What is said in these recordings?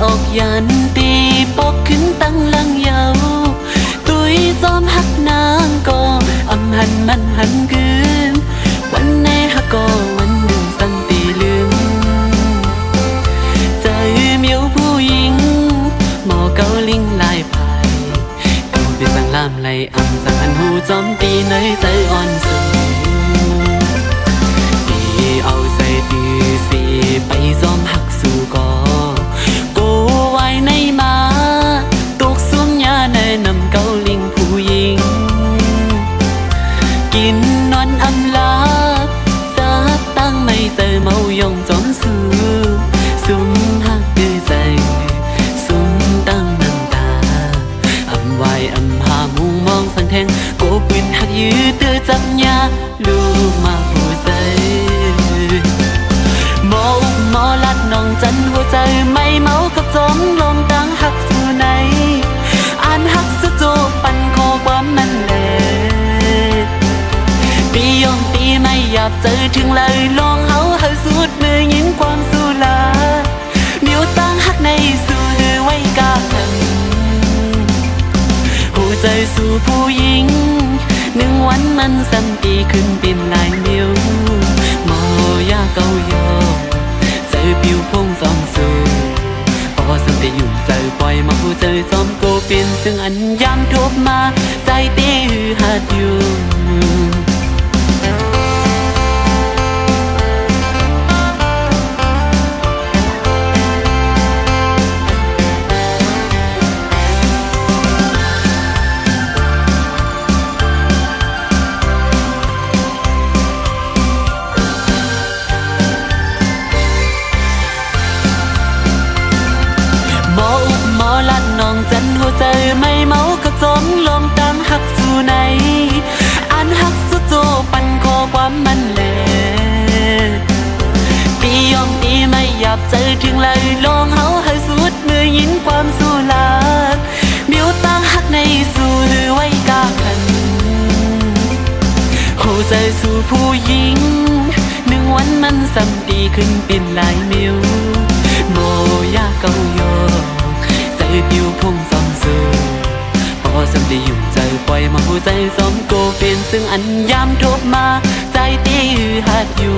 ออกยันตีปอกขึ้นตั้งลังยาวตุยจอมหักนางก็อำหันมันหันคืนวันไหนหักก็วันหนึ่งสันตีลืมใจเมียวผู้หญิงหมอเกาลิงลายพายเกาไปสั่งลามไหลอำสั่งอันหูจอมตีในใจอ่อนสูงตีเอาใจตีสีไปจอมหักสู่ก็ไว้ในมาตกสุ่มยาในนำเกาลิงผู้หญิงกินนอนอำลาซับตั้งไม่เจอเมายองจอมสูสุ่มหักดื้อใจสุ่มตั้งน้ำตาอำไว้อำหามุงมองสังแทงโกปืนหักยื้อเตือจับยาลูกมาหัวใจหมออุกหมอลัดน้องจันหัวใจไม่เมากับจอมลมตั้งหักสู่ไหนอ่านหักสุดโจปันคอความมันแหลปียองปีไม่หยาบเจอถึงเลยลองเฮาสุดมือยินความสู่ลาเดี๋ยวตั้งหักในสู่หือไว้กาหันหัวใจสู่ผู้หญิงหนึ่งวันมันสันตีขึ้นเป็นลายเดียวหมอยาเกายอใจปิวพงจอมสูพอสันติอยู่ใจปล่อยมาผู้ใจจอมโกเป็นซึ่งอันยามทบมาใจตีหือหัดอยู่น้องจันหัวใจไม่เมากับจมลมตามหักสู่ไหนอ่านหักสุดโจปันคอความมันแหลตียองตีไม่หยาบใจถึงเลยลองเฮาให้สุดมือยินความสู่ลาเบี้ยวตั้งหักในสู่หือไว้กาขันหัวใจสู่ผู้หญิงหนึ่งวันมันสัมตีขึ้นเป็นลายมิวโมยาเกายอปิวพงจอมสูพอสัมติอยู่ใจปล่อยมาหัวใจจอมโกเป็นซึ่งอันยามทบมาใจตีหือหัดอยู่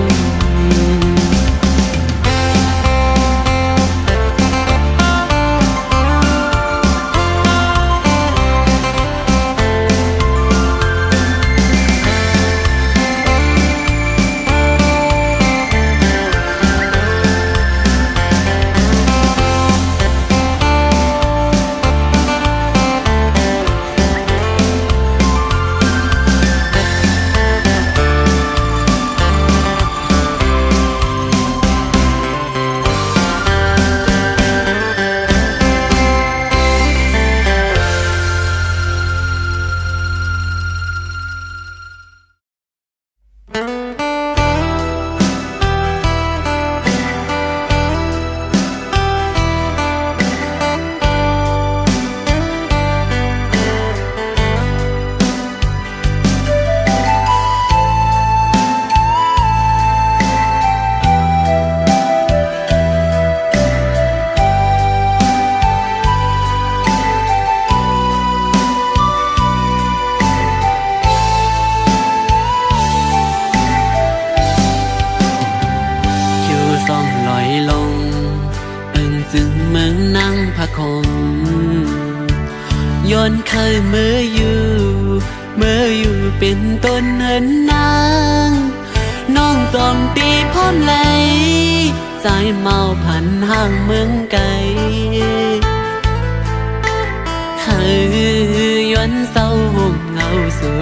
ย้อนเคยเมื่ออยู่เป็นต้นเหินนางน้องจอมตีพร้อมไหลใจเมาพันห่างเมืองไกลเคยย้อนเศร้าห่มเงาสู่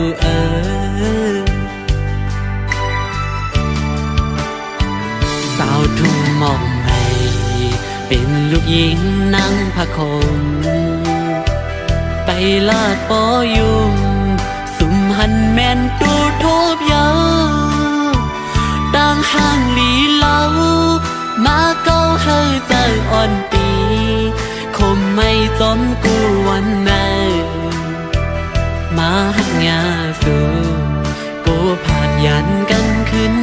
สาวทุ่งมองไม่เป็นลูกหญิงนั่งพะคมไปลาดปอยุมสุ่มหันแม่นตูทบยาวต่างห่างลีเล่ามาเก้าเฮยใจอ่อนปีคมไม่จอมกูวันไหนมาหักงาสู่กูผ่านยันกันขึ้น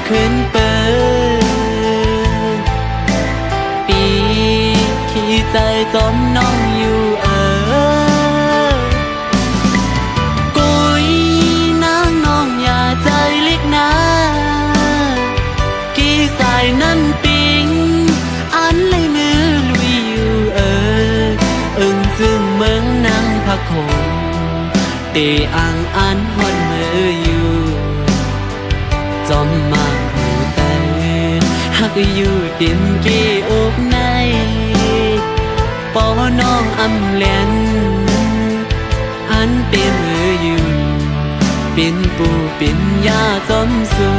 ขึ้นเปิดปีขี้ใจจอมน้องอยู่กุยนางน้องอย่าใจเล็กนะกี่สายนั้นปิงอันเลยมือลุยอยู่อึ้งซึ่งเมืองนางพะคงเตอ่างอันหอนมืออยู่จอมมาหูแต่หักอยู่ดินเกอกในปอน้องอำแลนอันเต็มมืออยู่เป็นปูเป็นยาจอมสู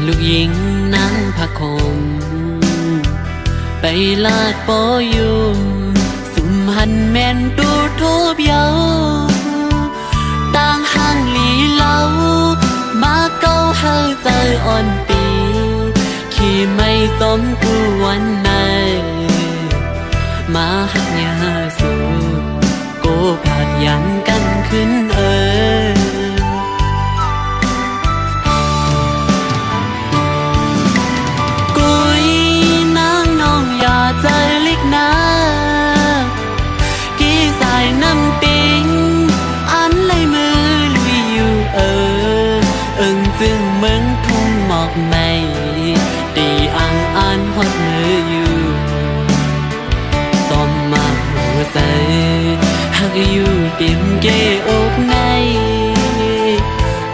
ลูกหญิงนางพะคมไปลาดปอยุมสุมหันแม่นดูทูบเยาต่างห่างลีเล่ามาเก้าเฮาใจอ่อนปีขี่ไม่สมกูวันไหนมาหักยาสูโกผาดยันกันขึ้นใจเล็กนะกี่สายน้ำติงอันเลยมือลุยอยู่อึ้งจึงเมืองทุ่งหมอกไม่ตีอังอันหดมืออยู่ซอมมาหัวใจหักอยู่ติมเกอกใน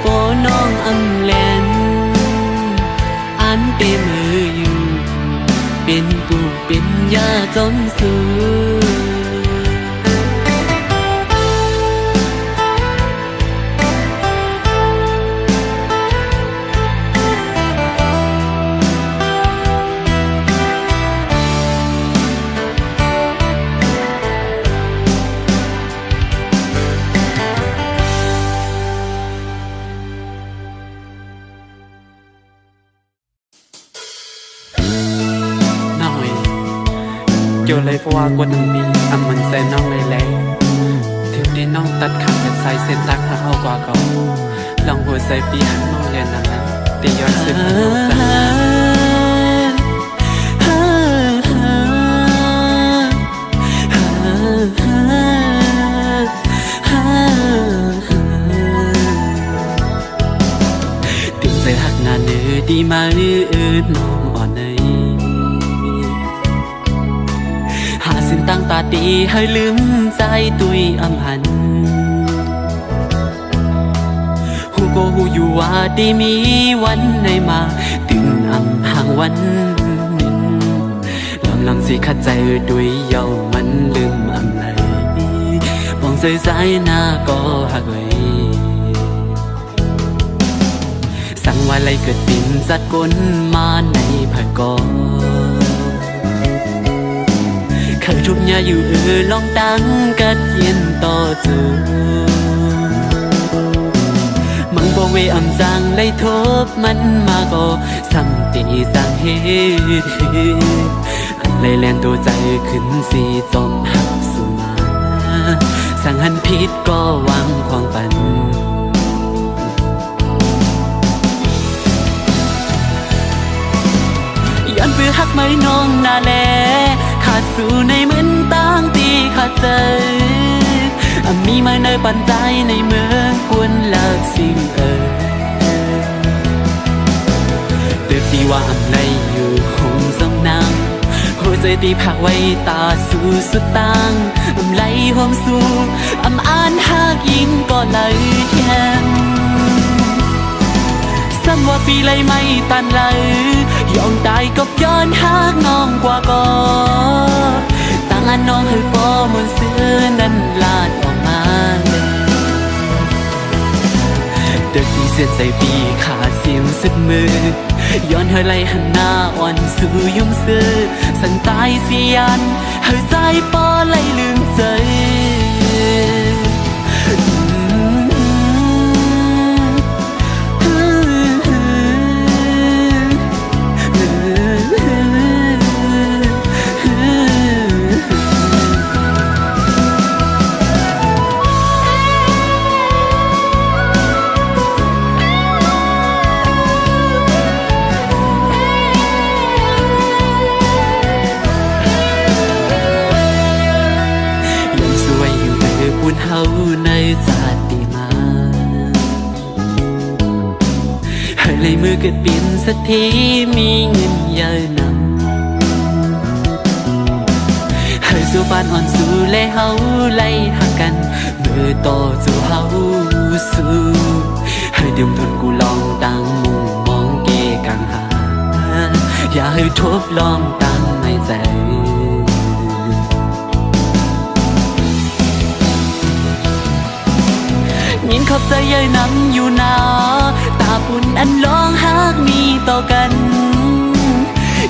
ปอน้องอำแลนอันเต็มมืออยู่เป็นปูเป็นยาจอมสูโยเลยเพราะว่ากวนทั้งปีอำมันใส่น้องเลยแหละถึงที่น้องตัดขาดเป็นสายเส้นตักหาเอากว่าเขาลองหัวใส่ปีหันน้องเรียนนั้นตีย้อนซึ้งน้องจังถึงใจหักงานเนื้อดีมาอื่นน้องอ่อนเนยหาสินตั้งตาดีให้ลืมใจตุยอำหันหูก็หูอยู่ว่าดีมีวันในมาถึงอำห่างวันหนึ่งลำสิขัดใจด้วยเยามันลืมอำไหนมองใส่สายหน้าก็หักไว้สั่งว่าไรเกิดปิ่นจัดก้นมาในผักกอเคยทุบยาอยู่ลองตั้งกัดเย็นต่อจูมังบ่เวอำจังเลยทบมันมาก็สัมตีสังเหตุอันเลยแลนตัวใจขึ้นสีจอมหักสุมาสั่งหันผิดก็วางความปันยันเพื่อหักไม่น้องนาแลขาดสู่ในเหมือนตั้งตีขาดใจมีมาในปันใจในเมืองกวนหลักสิ่งเติบตีว่าอำไรอยู่คงสองนางหัวใจตีผักไว้ตาสู่สุดตังอำไรหอมสู่อำอ่านหากยิ่งก็เลยแค้นซ้ำว่าปีไรไม่ตันเลย ยอมตายก็ย้อนหากน้องกว่าก่อตั้งอันน้องให้พอมนต์ซื้อนั้นลาดออกมาเด็กที่เส้นใจปีขาดเสียงสุดมือย้อนเฮยไหลหันหน้าอ่อนสู่ยุ่งซื้อสันตายเสียนเฮยใจปอไหลลืมใจเฮาในศาสติมาให้เลยมือเกิดเป็นสักทีมีเงินเยอะนำให้สู่บ้านอ่อนสู่และเฮาไล่หักกันมือต่อสู่เฮาสู่ให้ดื่มทนกูลองตั้งมุมมองเกกังหาอย่าให้ทบลองตั้งในใจยินขอบใจเย้ยน้ำอยู่นาตาปุ่นอันร้องหากมีต่อกัน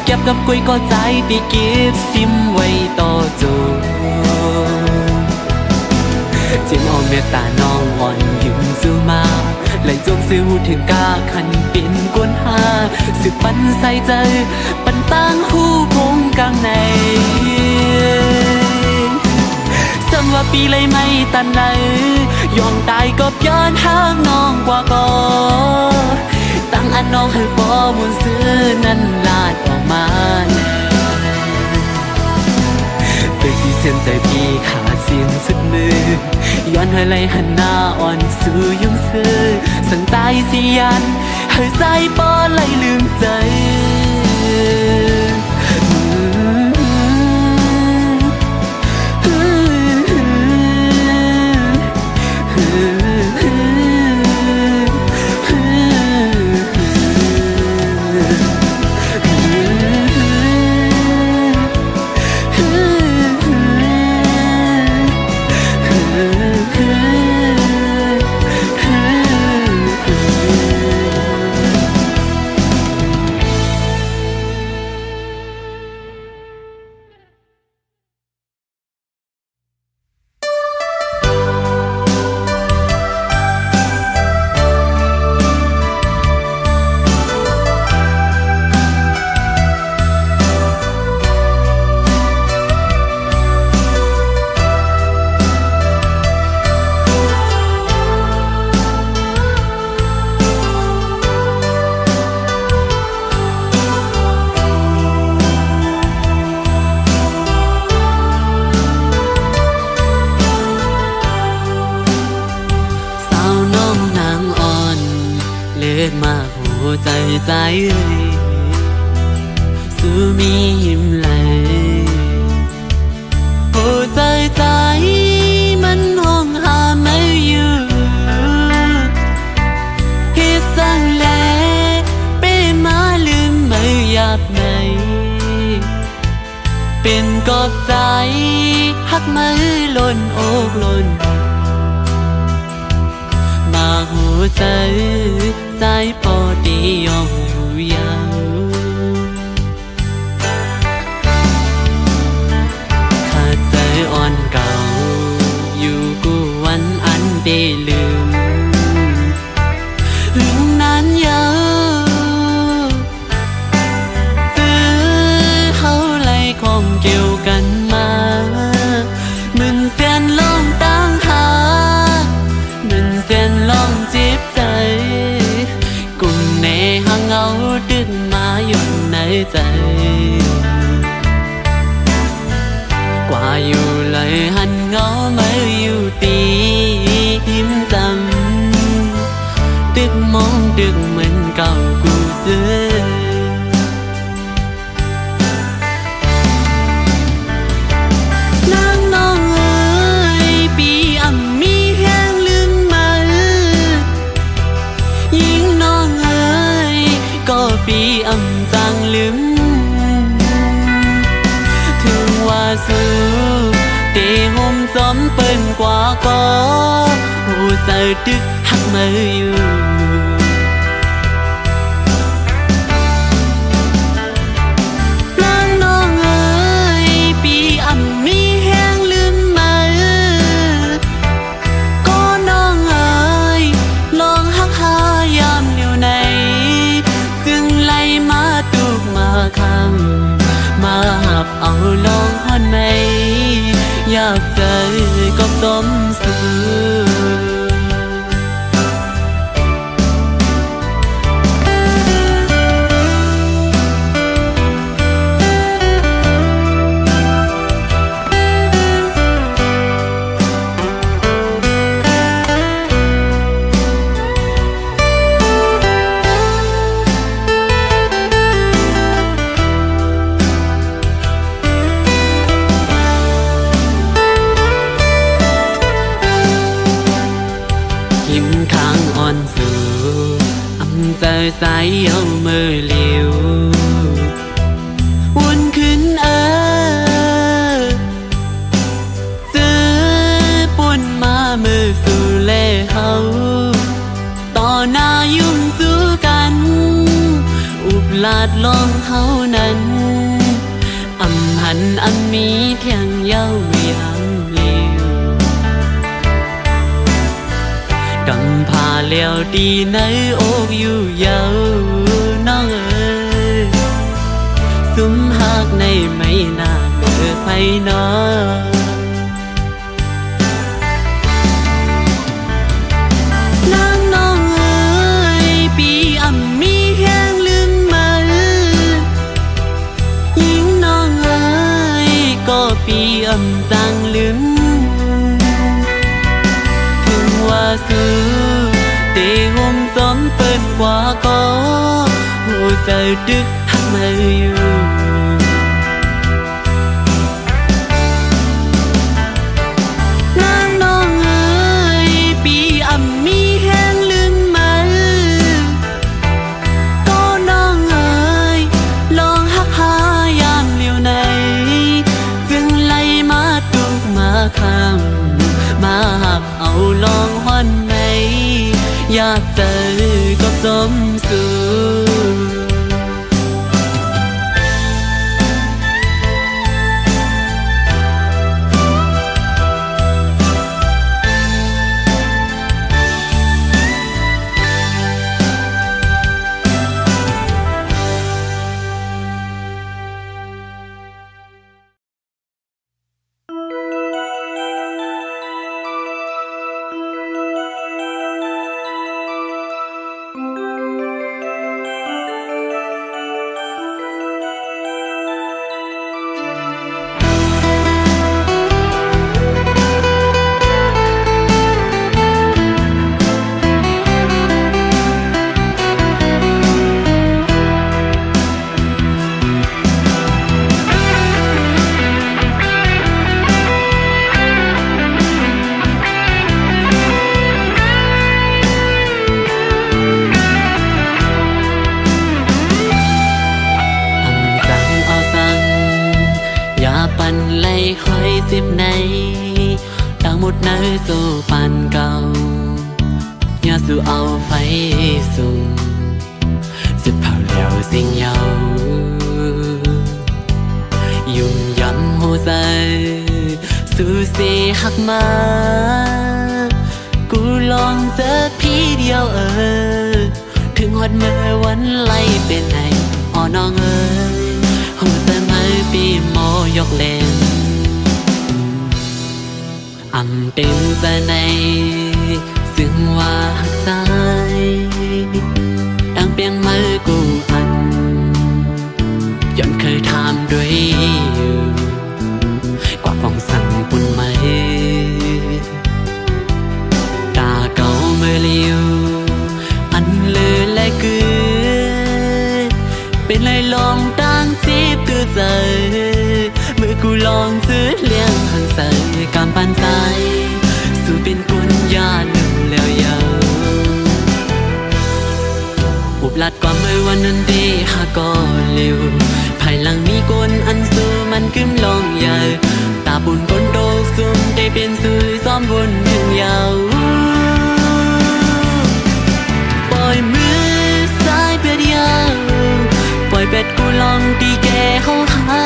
เก็บกับกุยก็ใจที่เก็บซิมไว้ต่อจูเจียมอ่อนเมตตาน้องอ่อนยืมสู่มาไหลจงซื้อหูถึงกาขันเป็นกวนหาสืบปันใส่ใจปันตั้งหูคงกลางในสังว่าปีเลยไม่ตันเลยยอมตายก็ย้อนหางน้องกว่าก่อตั้งอันน้องให้ปอมุนซื้อนั้นลาดออกมาเด็กที่เส้นใจพี่ขาดเสียงสุดมือย้อนให้ไหลหันหน้าอ่อนสู่ยุ่งซื้อสังตายเสียนให้ใจปอไหลลืมใจมาหัวใจใจสู้มีหิมไหลหัวใจใจมันห้องหาไม่อยู่ฮิสังแลเป็นมาลืมไม่อยากไหนเป็นกอบใจหักไม่ล้นอกล้นมาหัวใจใจพอดียอมอยู่ยาวถ้าใจอ่อนเก่าอยู่กูวันอันได้ลืมถึงนั้นยาวซื้อเขาไล่ของเกี่ยวกันมามึงเสียนลองตั้งหามึงเสียนลองจีบใจกุ่มในหางเงาดึกมาหย่อนในใจกว่าอยู่เลยหันเงาไม่อยู่ตีหิมจำดึกมองดึกเหมือนเก่ากูซื้อปีอำจางลื ซ้อมเปิ้นกว่าก็หูเสือดึกหักมืออยู่นางน้องเอ๋ยปีอ่ำมีแห้งลืมมือก็น้องเอ๋ยลองหักหายามอยู่ในจึงไล่มาตุกมาคำมาหับเอาลองฮอนไหมอยากเจอก็สมสื่อยิ้มข้างอ่อนสู่เจอสายเอามือเลี้ยววนขึ้นเจอป่นมามือสู่เล่เฮาต่อหน้ายุ่งจูกันอุบลาดลองเฮานั้นหันมีเทียงเย้ายังเลี้ยวกำพาเลี้ยวดีในอกอยู่เยาน้องเอ๋ยสุมหักในไม่นานเมื่อไพน้องนางน้องเอ๋ยปีอ่ำมีแห้งลืมมือยิ่งน้องเอ๋ยก็ปีอ่ำจางลืมว่าซื้อเตะห่มซ้อมเปิดกว่าก็หูเสือดึกหักมืออยู่นางน้องเอ๋ยปีอ่ำมีแห้งลืมมือก็น้องเอ๋ยลองหักหายามเลี้ยวในจึงไล่มาตุกมาคำมาหับเอาลองฮอนไหมอยากเจอก็สมสู่ค่อยสิบในดังหมดเนื้อสู่ปานเก่าอย่าสู่เอาไฟสูงสิเผาแล้วสิ่งเยายุ่งย้ำหัวใจสู่สิหักมากูลองเจอพี่เดียวถึงหดเมื่อวันไล่เป็นไหนอ๋อน้องเอ๋ยหัวใจมือปีโมยกเล่นเต็มใจในซึ่งว่าหักใจดังเปียงมือกูย้อนเคยถามด้วยกว่าป้องสั่งปุ่นไหมตาเก่าเมื่อเลี้ยวเลือและกือเป็นไรลองตั้งจีบคือใจเมื่อกูลองซื้อเลี้ยงหันใส่กำปันใจสู่เป็นคนยาหนึ่งแล้วยาวอุบลัดกว่าเมื่อวันนั้นดีหาก็เร็วภายหลังมีคนอันสู้มันกึมลองใหญ่ตา ปุ่นฝนตกซุ่มได้เป็นสื่อซ้อมวนถึงยาวปล่อยมือซ้ายเปียดยาวปล่อยเป็ดกูลองตีแกเข้าหา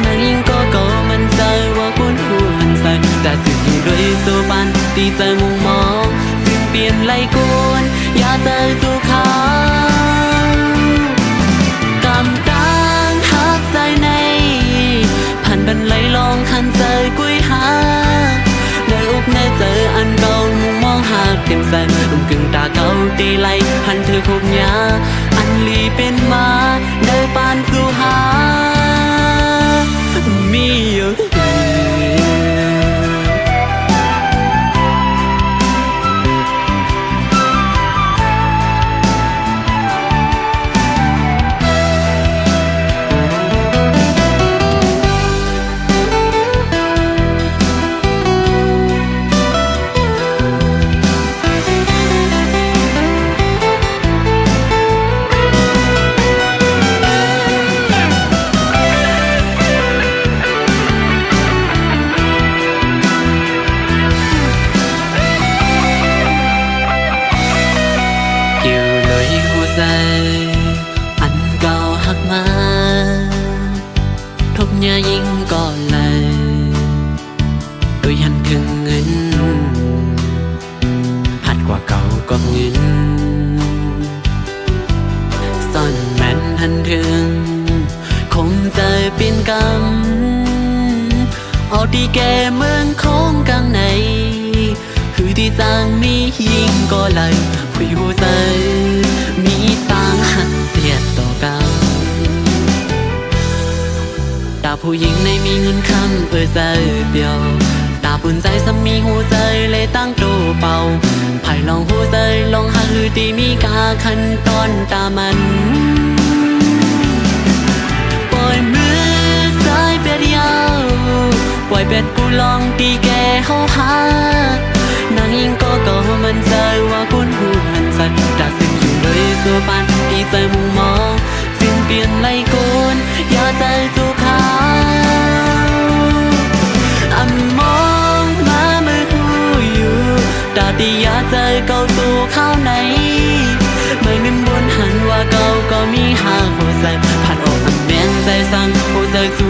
นางยิงก็มันใจว่ากุนหัวใจแต่สิ่งที่ด้วยโซบันตีใจมุงมองสิ่งเปลี่ยนไหลกุนอย่าใจสู่เขากำตังหักใจในผ่านบันไหลลองคันใจกุยหาในอกในเจออันเก่ามุงมองหากเต็มใจลุ่มกึ่งตาเก่าตีไหลหันเธอคบยาอันลีเป็นมาได้ปานสู่หามีอยู่อันเก่าหักมาทบยายิงก่อนเลยโดยหันถึงเงินหัดกว่าเก่าก็เงินซ่อนแม่นหันถึงคงจะเป็นกรรมเอาที่แกเมืองโค้งกลางในคือที่สร้างมียิงก็เลยผู้อยู่ใจมีต่างหักเสียดต่อกันตาผู้หญิงในมีเงินคำใจเปียวตาปุ่นใจสามีหูใจเลยตั้งโตเป่าไผ่ลองหูใจลองหักหรือตีมีกาขั้นตอนตามันปล่อยมือซ้ายเป็ดยาวปล่อยเป็ดกูลองตีแกเข้าหานางยิงก็มันใจว่ากุนหูหันใจแต่สิ่งอยู่เลยสัวปันดีใจมุงมองสิ่งเปลี่ยนไหลกุนอย่าใจสู่เขาอันมองมาเมื่อหูอยู่ตาดีอย่าใจเก่าสู่เขาไหนไม่นิ่มบนหันว่าเก่าก็มีหาหัวใจผ่านออกอันแมนใจสั่งหัวใจสู่